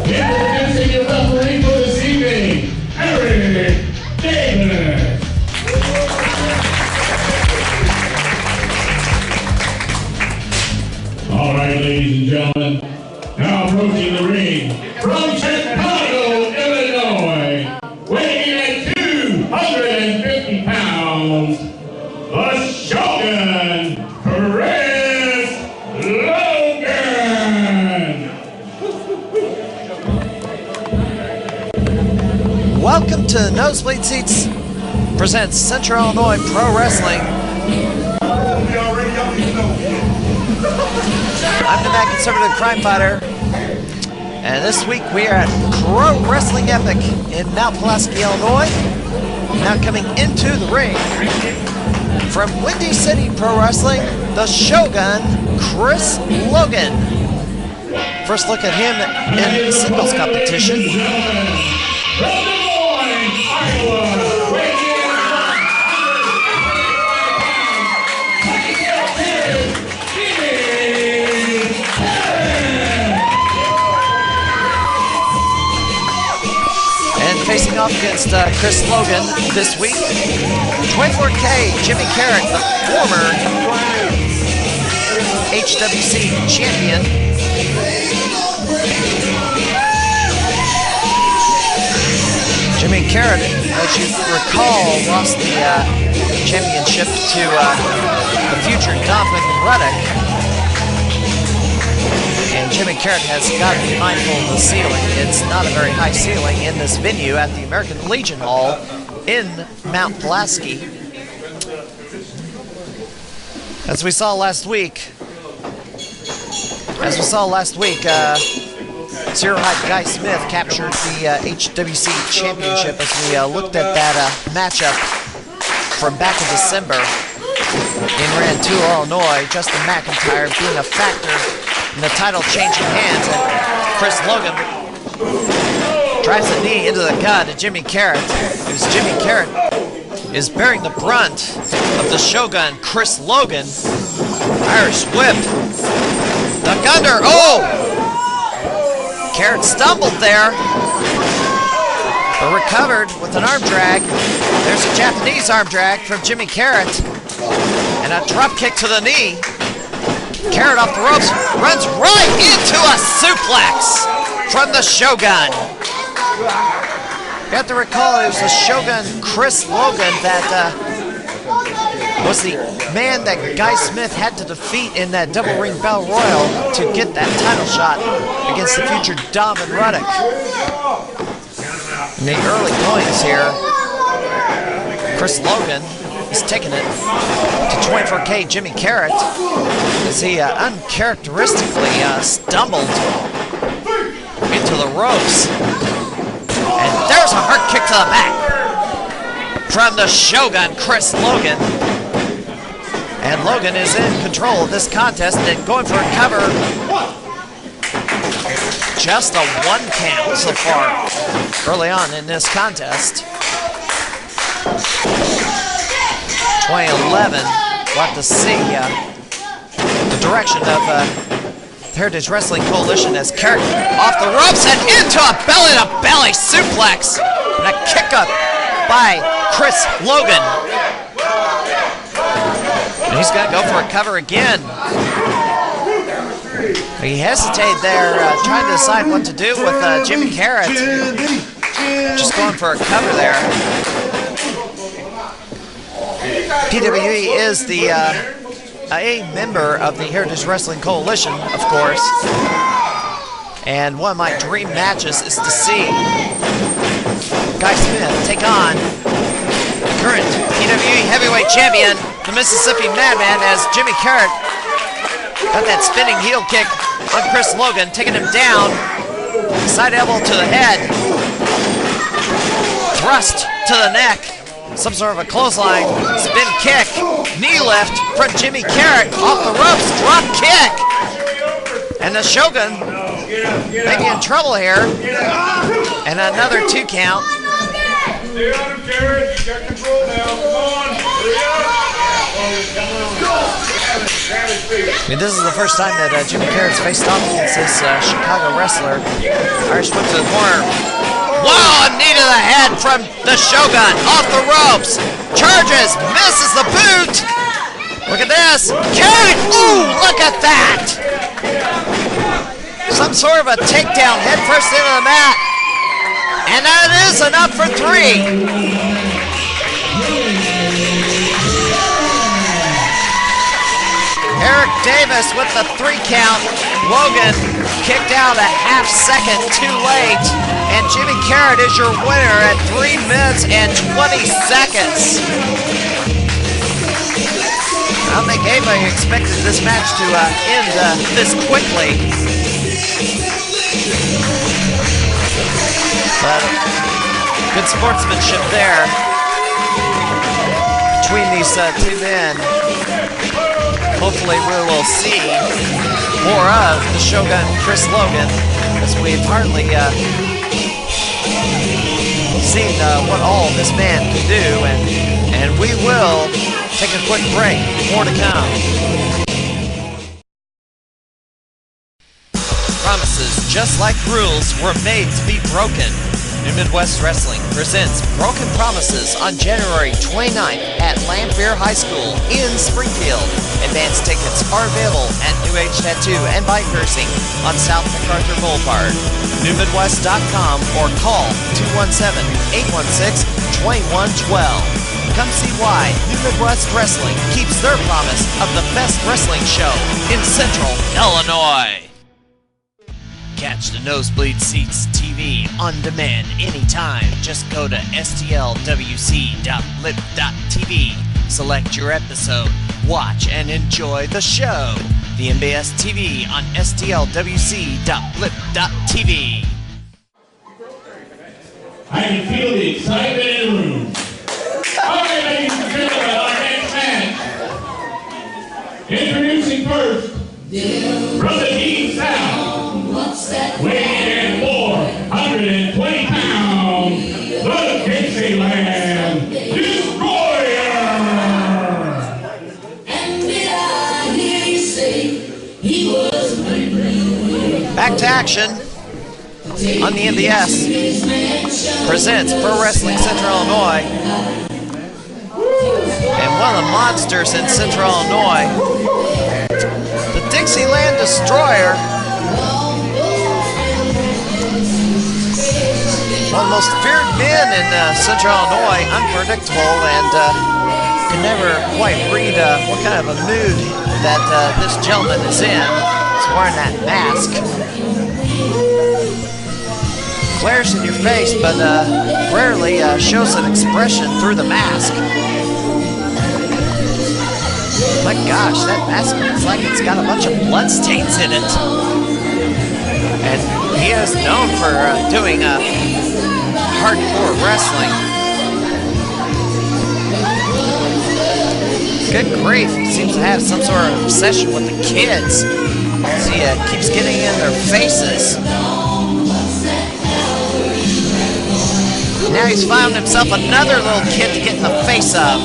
Introducing your referee for this evening, Karryt Davis. All right, ladies and gentlemen, now approaching the ring from Chicago, Illinois, weighing at 250 pounds, the Shogun, Chris Logan. Welcome to Nosebleed Seats presents Central Illinois Pro Wrestling. I'm the Mad Conservative Crime Fighter, and this week we are at Pro Wrestling Epic in Mount Pulaski, Illinois. Now coming into the ring from Windy City Pro Wrestling, the Shogun, Chris Logan. First look at him in the singles competition. Facing off against Chris Logan this week, 24K Jimmy Karryt, the former HWC champion. Jimmy Karryt, as you recall, lost the championship to the future Donovan Ruddock. And Jimmy Karryt has got to be mindful of the ceiling. It's not a very high ceiling in this venue at the American Legion Hall in Mount Pulaski. As we saw last week, Zero Height Guy Smith captured the HWC championship as we looked at that matchup from back in December in Rantoul, Illinois. Justin McIntyre being a factor in the title changing hands, and Chris Logan drives a knee into the gut of Jimmy Karryt, because Jimmy Karryt is bearing the brunt of the Shogun, Chris Logan. Irish whip. The Gunner, oh! Karryt stumbled there, but recovered with an arm drag. There's a Japanese arm drag from Jimmy Karryt, and a drop kick to the knee. Karryt off the ropes, runs right into a suplex from the Shogun. You have to recall it was the Shogun Chris Logan that was the man that Guy Smith had to defeat in that double ring battle royal to get that title shot against the future Donovan Ruddock. In the early goings here, Chris Logan is taking it to 24K Jimmy Karryt as he uncharacteristically stumbled into the ropes. And there's a hard kick to the back from the Shogun, Chris Logan. And Logan is in control of this contest and going for a cover. Just a 1 count so far early on in this contest. 2011, we'll have to see the direction of Heritage Wrestling Coalition as Karryt off the ropes and into a belly-to-belly suplex and a kick-up by Chris Logan. And he's going to go for a cover again. He hesitated there, trying to decide what to do with Jimmy Karryt. Just going for a cover there. PWCI is the a member of the Heritage Wrestling Coalition, of course. And one of my dream matches is to see Guy Smith take on the current PWCI heavyweight champion, the Mississippi Madman, as Jimmy Karryt got that spinning heel kick on Chris Logan, taking him down. Side elbow to the head. Thrust to the neck. Some sort of a clothesline. Spin kick. Knee lift from Jimmy Karryt. Off the ropes. Drop kick. And the Shogun may be in trouble here. And another 2 count. Stay on him, Karryt. You got control now. Come on. Hurry up. I mean, this is the first time that Jimmy Karryt's faced off against this Chicago wrestler. Irish whip to the corner. Wow, a knee to the head from the Shogun. Off the ropes. Charges. Misses the boot. Look at this. Karryt. Ooh, look at that. Some sort of a takedown head first into the mat. And that is enough for 3. Eric Davis with the 3 count. Logan kicked out a half second too late. And Jimmy Karryt is your winner at 3 minutes and 20 seconds. I don't think anybody expected this match to end this quickly. But good sportsmanship there between these 2 men. Hopefully we will see more of the Shogun Chris Logan, as we've hardly seen what all this man can do, and we will take a quick break. More to come. Promises, just like rules, were made to be broken. New Midwest Wrestling presents Broken Promises on January 29th at Lanphier High School in Springfield. Advance tickets are available at New Age Tattoo and Bike Piercing on South MacArthur Boulevard. NewMidwest.com or call 217-816-2112. Come see why New Midwest Wrestling keeps their promise of the best wrestling show in Central Illinois. Catch the Nosebleed Seats TV on demand anytime. Just go to stlwc.blip.tv. Select your episode, watch, and enjoy the show. The NBS TV on stlwc.blip.tv. I can feel the excitement in the room. All right, ladies and gentlemen, our next match. Introducing first, from the Deep South. Weighing in 420 pounds, the Dixieland Destroyer! And did I hear you say he was Back to action on the NBS. Presents Pro Wrestling Central Illinois. And one of the monsters in Central Illinois, the Dixieland Destroyer. One of the most feared men in Central Illinois, unpredictable, and can never quite read what kind of a mood that this gentleman is in. He's wearing that mask. Glares in your face, but rarely shows an expression through the mask. My gosh, that mask looks like it's got a bunch of bloodstains in it. And he is known for doing hardcore wrestling. Good grief, he seems to have some sort of obsession with the kids. As he keeps getting in their faces. Now he's found himself another little kid to get in the face of.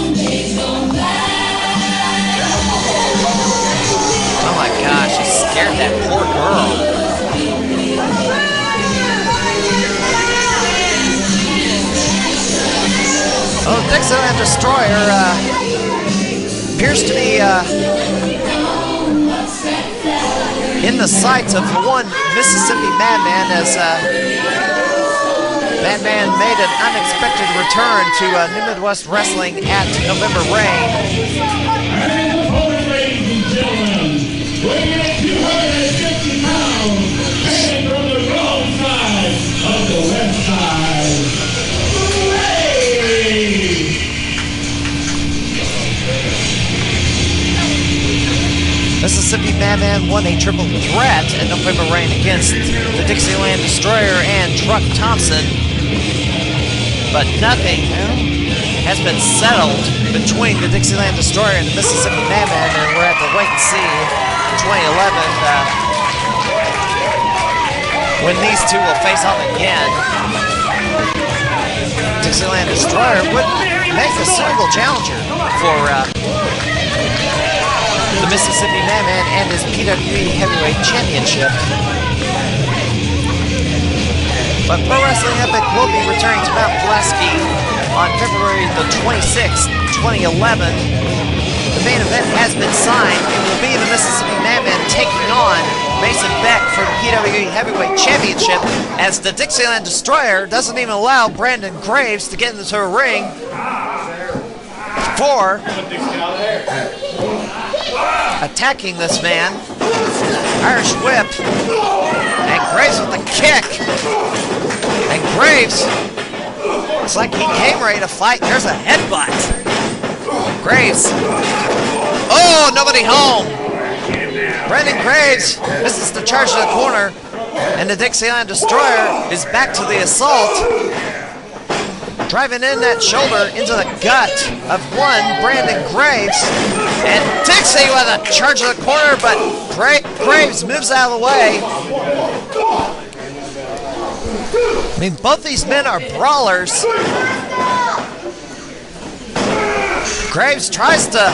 Oh my gosh, he scared that poor girl. Oh, Dixieland Destroyer appears to be in the sights of one Mississippi Madman, as Madman made an unexpected return to New Midwest Wrestling at November Rain. Ladies and gentlemen, weighing in 250 pounds, and from the wrong side of the west side, Mississippi Madman won a triple threat at November Rain against the Dixieland Destroyer and Truck Thompson, but nothing has been settled between the Dixieland Destroyer and the Mississippi Madman, and we're at the wait and see 2011 when these two will face off again. Dixieland Destroyer would make a suitable challenger for the Mississippi Madman and his PWE Heavyweight Championship. But Pro Wrestling Epic will be returning to Mount Pulaski on February the 26th, 2011. The main event has been signed. It will be the Mississippi Madman taking on Mason Beck for the PWE Heavyweight Championship, as the Dixieland Destroyer doesn't even allow Brandon Graves to get into a ring for attacking this man. Irish whip, and Graves with a kick, and Graves looks like he came ready to fight. There's a headbutt. Graves, oh, nobody home. Brandon Graves misses the charge to the corner, and the Dixieland Destroyer is back to the assault, driving in that shoulder into the gut of one Brandon Graves, and Dixie with a charge to the corner, but Graves moves out of the way. I mean, both these men are brawlers. Graves tries to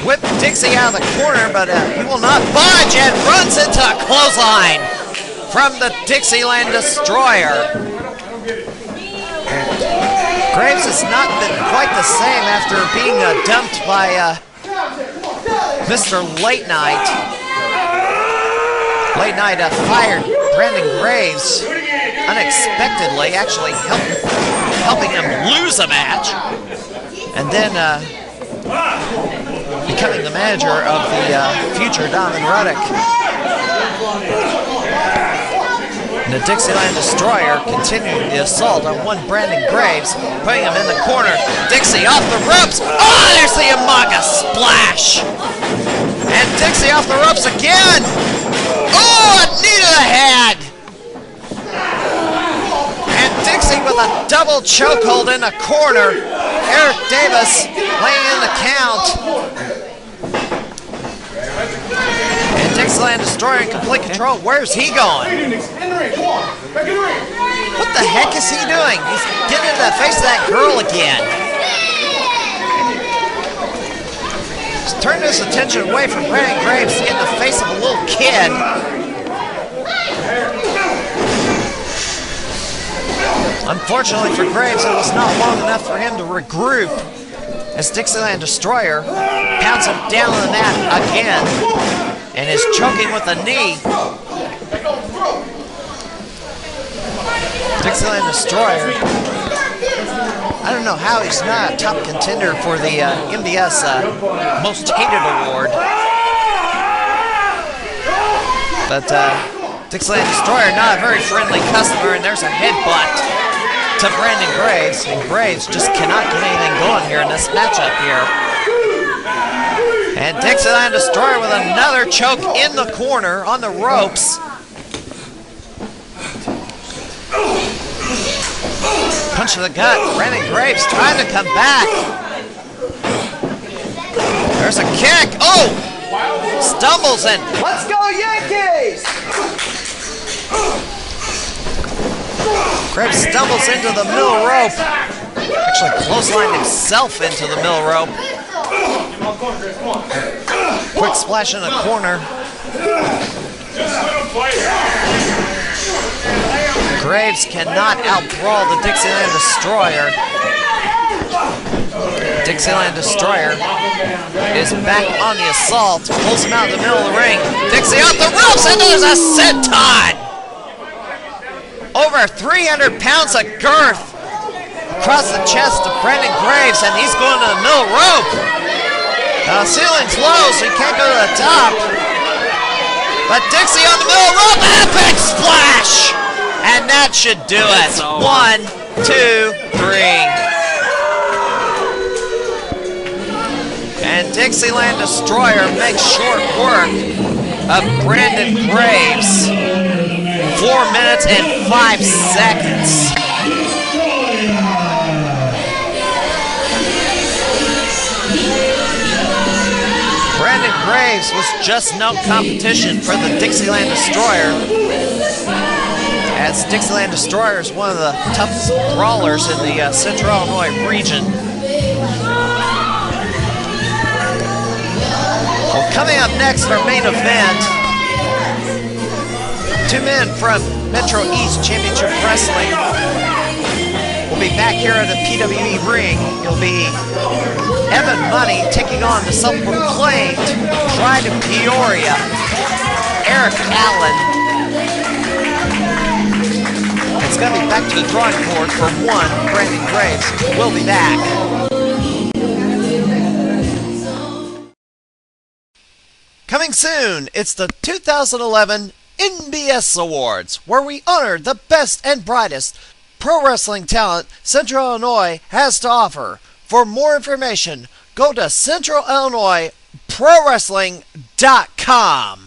whip Dixie out of the corner, but he will not budge and runs into a clothesline from the Dixieland Destroyer. Graves has not been quite the same after being dumped by Mr. Late Night. Late Night fired Brandon Graves unexpectedly, actually helping him lose a match, and then becoming the manager of the future Donovan Ruddock. And the Dixieland Destroyer continuing the assault on one Brandon Graves, putting him in the corner. Dixie off the ropes. Oh, there's the Umaga splash. And Dixie off the ropes again. Oh, a knee to the head. And Dixie with a double chokehold in the corner. Eric Davis laying in the count. And Dixieland Destroyer in complete control. Where's he going? What the heck is he doing? He's getting in the face of that girl again. He's turning his attention away from Brandon Graves to get in the face of a little kid. Unfortunately for Graves, it was not long enough for him to regroup as Dixieland Destroyer pounds him down on the mat again and is choking with a knee. Dixieland Destroyer, I don't know how he's not a top contender for the NBS Most Hated Award. But Dixieland Destroyer, not a very friendly customer, and there's a headbutt to Brandon Graves, and Graves just cannot get anything going here in this matchup here. And Dixieland Destroyer with another choke in the corner on the ropes. Punch to the gut. Brandon Graves trying to come back. There's a kick. Oh! Stumbles and let's go Yankees! Graves stumbles into the middle rope. Actually clotheslined himself into the middle rope. Quick splash in the corner. Graves cannot outbrawl the Dixieland Destroyer. Dixieland Destroyer is back on the assault. Pulls him out of the middle of the ring. Dixie off the ropes, and there's a senton! Over 300 pounds of girth across the chest of Brandon Graves, and he's going to the middle rope. The ceiling's low, so he can't go to the top. But Dixie on the middle rope, epic splash! And that should do it. 1, 2, 3. And and Dixieland Destroyer makes short work of Brandon Graves. 4 minutes and 5 seconds. Brandon Graves was just no competition for the Dixieland Destroyer, as Dixieland Destroyer is one of the toughest brawlers in the Central Illinois region. Well, coming up next, our main event, 2 men from Metro East Championship Wrestling will be back here at the PWE ring. It'll be Evan Money taking on the self-proclaimed Pride of Peoria, Eric Allen. It's going to be back to the drawing board for one. Brandon Graves will be back. Coming soon, it's the 2011 NBS Awards, where we honor the best and brightest pro wrestling talent Central Illinois has to offer. For more information, go to centralillinoisprowrestling.com.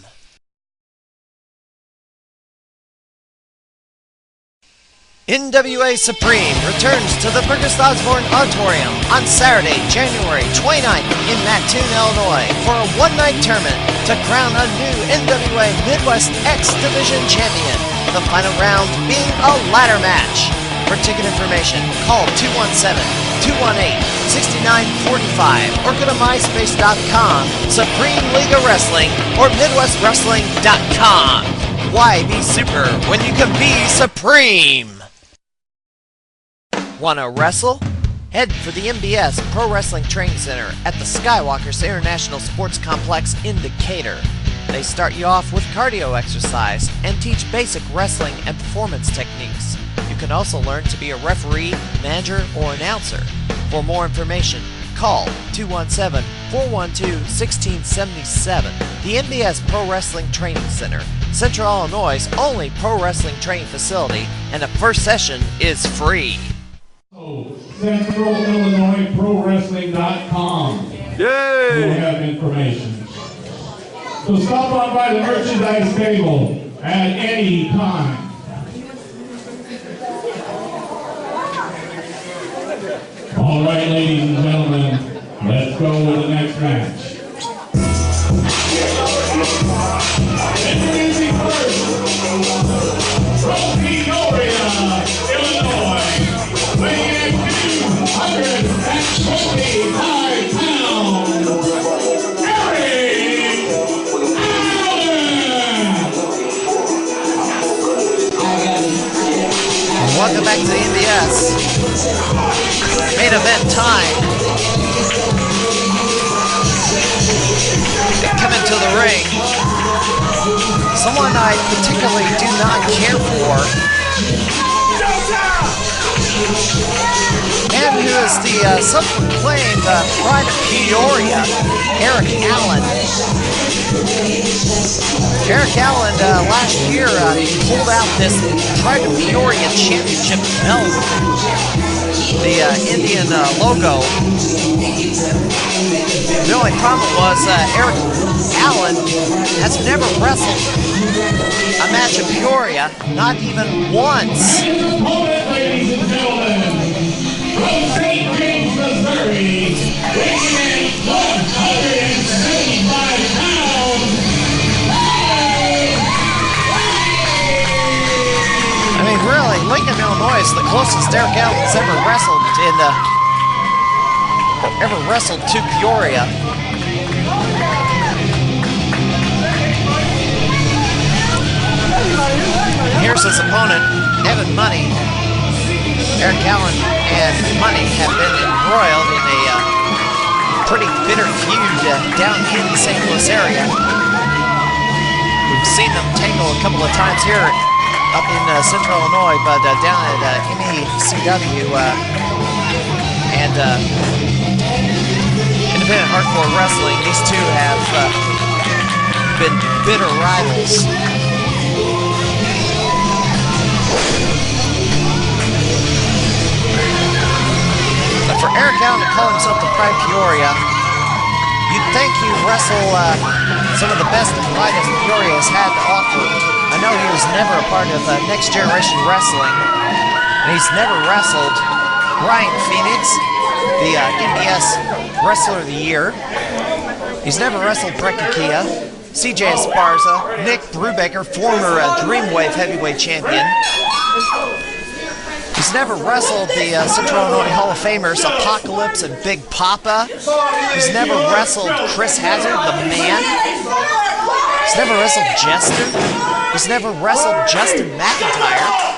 NWA Supreme returns to the Burgess Osborne Auditorium on Saturday, January 29th in Mattoon, Illinois for a one-night tournament to crown a new NWA Midwest X Division champion, the final round being a ladder match. For ticket information, call 217-218-6945 or go to myspace.com, Supreme League of Wrestling, or MidwestWrestling.com. Why be super when you can be supreme? Wanna wrestle? Head for the NBS Pro Wrestling Training Center at the Skywalkers International Sports Complex in Decatur. They start you off with cardio exercise and teach basic wrestling and performance techniques. You can also learn to be a referee, manager, or announcer. For more information, call 217-412-1677. The NBS Pro Wrestling Training Center, Central Illinois' only pro wrestling training facility, and the first session is free. CentralIllinoisProWrestling.com. Yay! We'll have information. So stop on by the merchandise table at any time. All right, ladies and gentlemen, let's go with the next match. Introducing first, from Peoria, Illinois, weighing in 225 pounds, Karryt! Welcome back to the NBS. Main event time. They come into the ring. Someone I particularly do not care for. And who is the self-proclaimed Pride of Peoria, Eric Allen. Eric Allen last year pulled out this Pride of Peoria Championship belt, the Indian logo. The only problem was Eric Allen has never wrestled a match in Peoria, not even once. Ladies and gentlemen, from St. James, Missouri, weighing in 175 pounds, I mean, really, Lincoln, Illinois is the closest Eric Allen's ever wrestled to Peoria. And here's his opponent, Evan Money. Eric Allen and Money have been embroiled in a pretty bitter feud down in the St. Louis area. We've seen them tangle a couple of times here up in Central Illinois, but down at mmwa-sicw and Independent Hardcore Wrestling, these two have been bitter rivals. But for Eric Allen to call himself the Pride of Peoria, you think you wrestle some of the best and brightest Peoria has had to offer. I know he was never a part of Next Generation Wrestling, and he's never wrestled Ryan Phoenix, the NBS Wrestler of the Year. He's never wrestled Brekikia, CJ Esparza, Nick Brubaker, former Dreamwave Heavyweight Champion. He's never wrestled the Central Illinois Hall of Famers Apocalypse and Big Papa. He's never wrestled Chris Hazard, the Man. He's never wrestled Jester. He's never wrestled Justin McIntyre.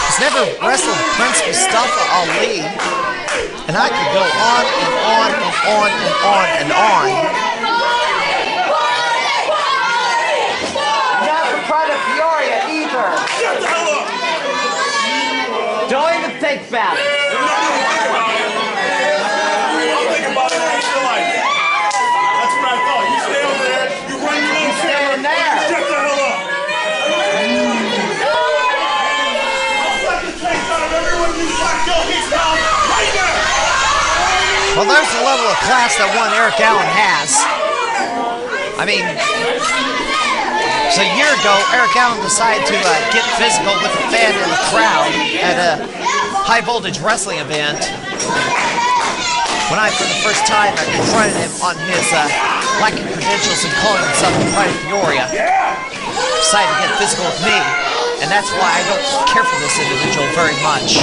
He's never wrestled Prince Mustafa Ali. And I could go on and on and on and on and on. Not the pride of Peoria either. Shut the hell up! Don't even think about it. I'll think about it when you feel like it. That's what I thought. You stay over there, you run your little camera, there. shut the hell up. I'll suck the taste out of everyone you fuck your his mouth right there! Well, there's the level of class that one Eric Allen has. I mean, so a year ago, Eric Allen decided to get physical with a fan in the crowd at a high-voltage wrestling event. When I, for the first time, confronted him on his lack of credentials and calling himself the Pride of Peoria, decided to get physical with me, and that's why I don't care for this individual very much.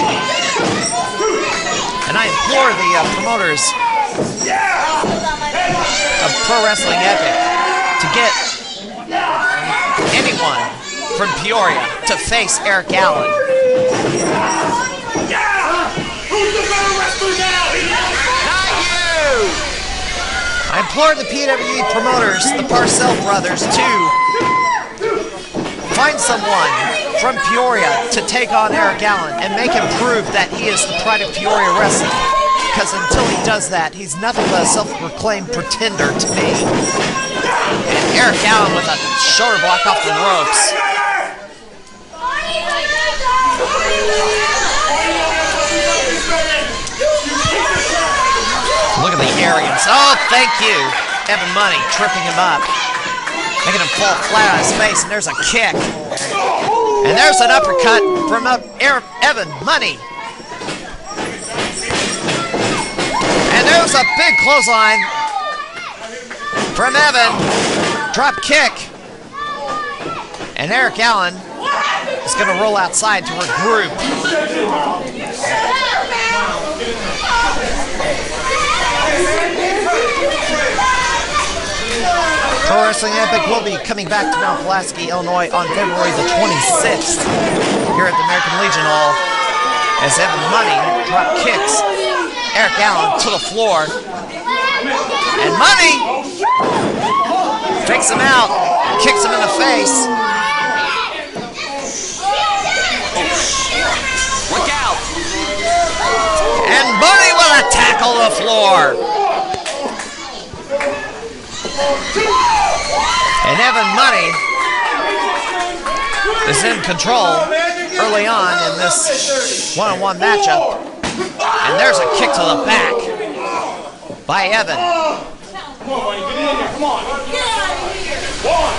And I implore the promoters of Pro Wrestling Epic to get anyone from Peoria to face Eric Allen. Yeah! Who's the better wrestler now? Not you! I implore the PWE promoters, the Parcell brothers, to find someone from Peoria to take on Eric Allen and make him prove that he is the Pride of Peoria Wrestling. Because until he does that, he's nothing but a self-proclaimed pretender to me. And Eric Allen with a shoulder block off the ropes. Look at the arrogance. Oh, thank you. Evan Money tripping him up, making him fall flat on his face, and there's a kick. And there's an uppercut from Evan Money. And there's a big clothesline from Evan. Drop kick. And Eric Allen is going to roll outside to regroup. Pro Wrestling Epic will be coming back to Mount Pulaski, Illinois on February the 26th here at the American Legion Hall as Evan Money drop kicks Eric Allen to the floor. And Money takes him out, kicks him in the face. Look out. And Money with a tackle to the floor. And Evan Money is in control early on in this one-on-one matchup. And there's a kick to the back by Evan. Come on, buddy, get in there, come on. Get out of here. One.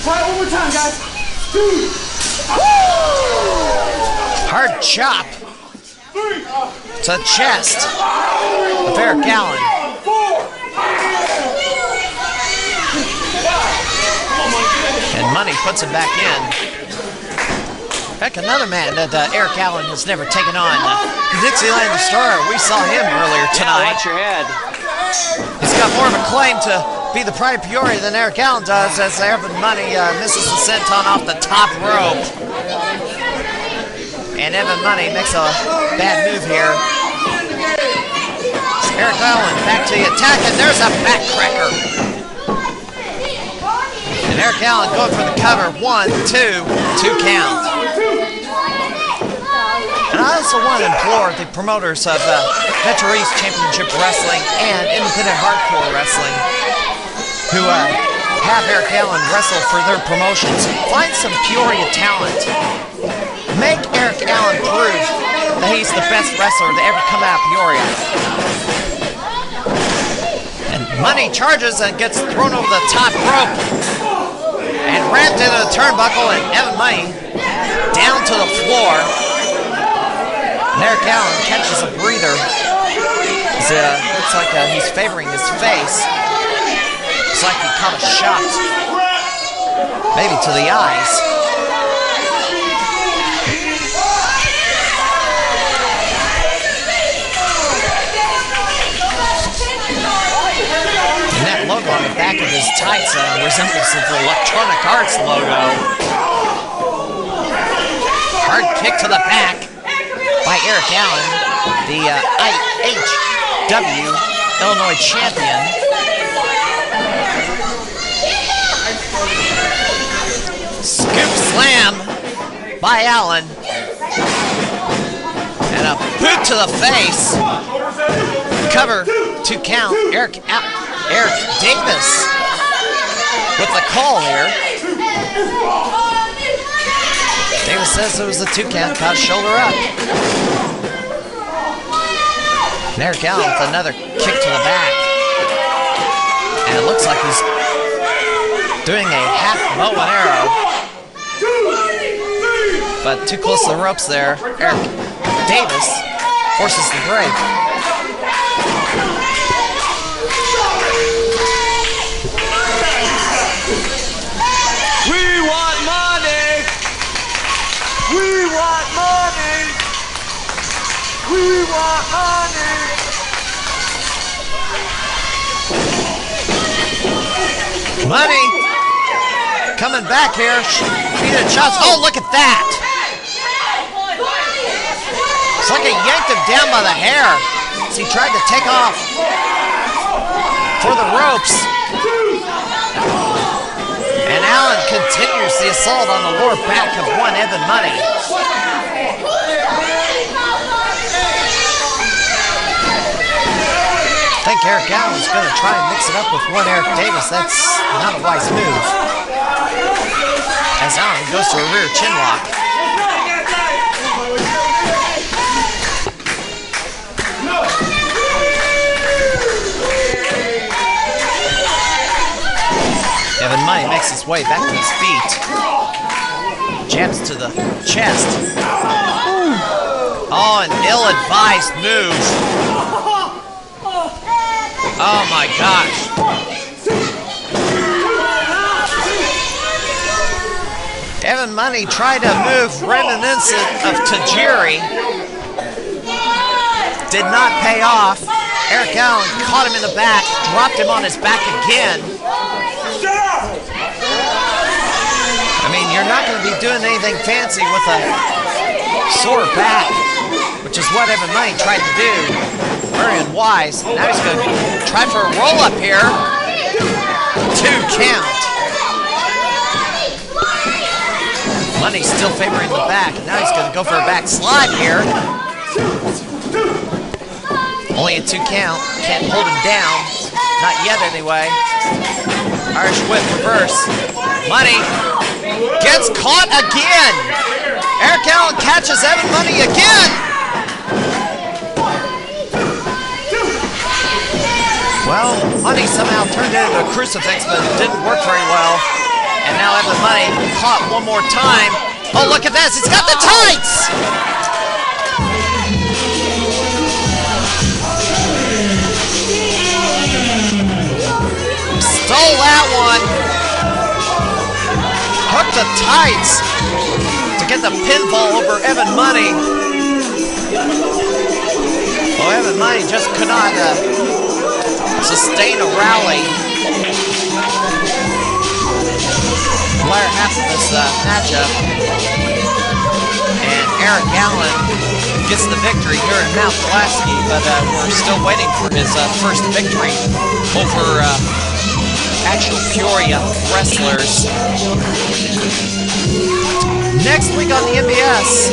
Try it one more time, guys. Two. Hard chop to the chest of Eric Allen. And Money puts him back in. Heck, another man that Eric Allen has never taken on. The Dixieland Destroyer, we saw him earlier tonight. Watch your head. He's got more of a claim to be the Pride of Peoria than Eric Allen does, as Evan Money misses the senton off the top rope. And Evan Money makes a bad move here. Eric Allen back to the attack, and there's a backcracker. And Eric Allen going for the cover. 1, 2 count. And I also want to implore the promoters of Metro East Championship Wrestling and Independent Hardcore Wrestling who have Eric Allen wrestle for their promotions. Find some Peoria talent. Make Eric Allen prove that he's the best wrestler to ever come out of Peoria. And Money charges and gets thrown over the top rope and rammed into the turnbuckle, and Evan Money down to the floor. And Eric Allen catches a breather. Looks like he's favoring his face. Looks like he caught a shot, maybe to the eyes. And that logo on the back of his tights resembles the Electronic Arts logo. Hard kick to the back by Eric Allen, the IHW Illinois champion. Scoop slam by Allen. And a boot to the face. Cover 2 count. Eric Davis with the call here. Davis says it was a 2 count, caught shoulder up. And Eric Allen with another kick to the back. And it looks like he's doing a half bow and arrow. But too close to the ropes there. Eric Davis forces the break. We want money! We want money! We want money! Money coming back here. Repeated shots. Oh, look at that! It's like he yanked him down by the hair as he tried to take off for the ropes. And Allen continues the assault on the lower back of one Evan Money. I think Eric Allen's going to try and mix it up with one Eric Davis. That's not a wise move. As Allen goes to a rear chin lock. Evan Money makes his way back to his feet. Jabs to the chest. Oh, an ill-advised move. Oh my gosh. Evan Money tried a move reminiscent of Tajiri. Did not pay off. Eric Allen caught him in the back, dropped him on his back again. I mean, you're not going to be doing anything fancy with a sore back, which is what Evan Money tried to do. Very unwise. Now he's going to try for a roll-up here. 2 count. Money's still favoring the back. Now he's going to go for a back slide here. Only a 2 count. Can't hold him down. Not yet, anyway. Irish whip reverse. Money gets caught again. Eric Allen catches Evan Money again. Well, Money somehow turned it into a crucifix, but it didn't work very well. And now Evan Money caught one more time. Oh, look at this. He's got the tights. Stole that one. Hooked the tights to get the pinfall over Evan Money. Oh, Evan Money just could not sustain a rally. The latter half of this matchup. And Eric Allen gets the victory here in Mount Pulaski, but we're still waiting for his first victory over actual Peoria wrestlers. Next week on the NBS,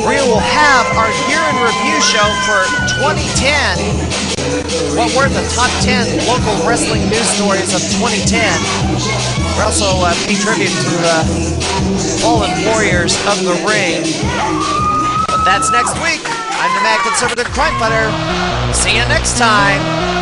we will have our year-in review show for 2010. What were the top 10 local wrestling news stories of 2010? We'll also pay tribute to the fallen warriors of the ring. But That's next week. I'm the Mad Conservative Crime Fighter. See you next time.